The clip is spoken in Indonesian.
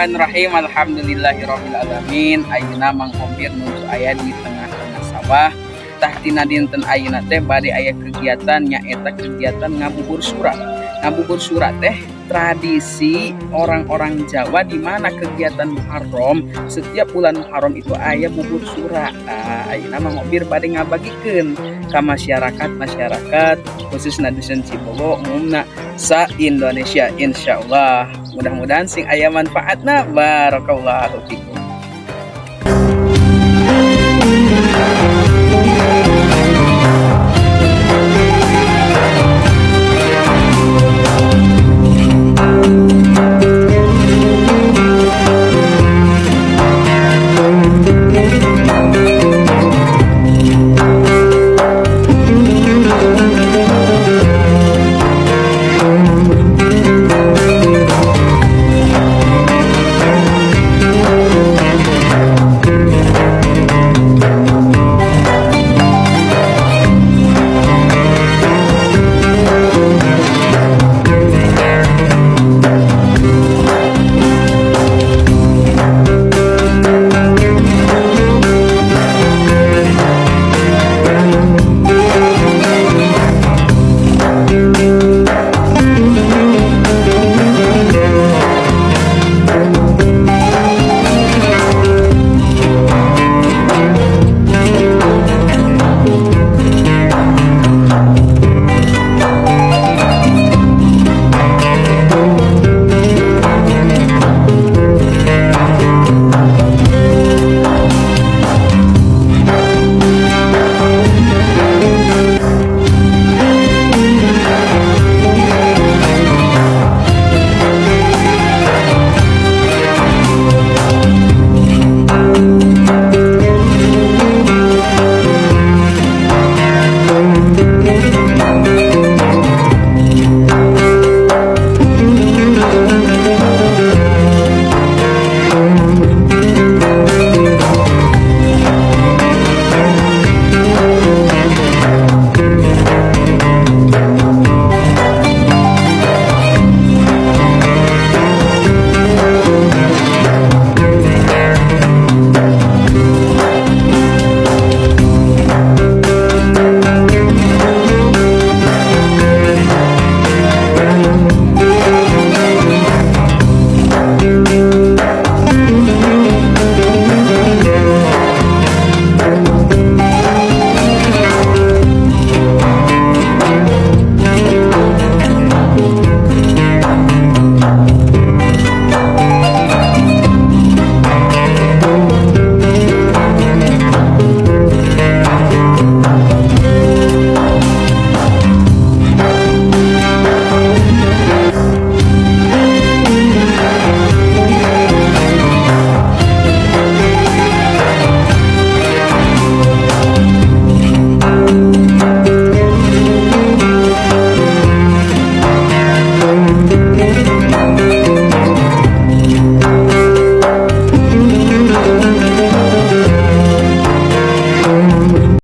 Bismillahirrahmanirrahim. Alhamdulillahirabbil alamin. Ayeuna Mang Ompir nuju aya di tengah-tengah sawah. Tah tina dinten ayeuna teh bade aya kegiatan nyaeta kegiatan ngabubur surat. Ngabubur surat teh tradisi orang-orang Jawa di mana kegiatan Muharram setiap bulan Muharram itu aya bubur surat. Ayeuna Mang Ompir bade ngabagikeun ka masyarakat khususna dusun Cibogo umumna sa Indonesia insyaallah. Mudah-mudahan sing aya manfaatna. Barakallahu fikum.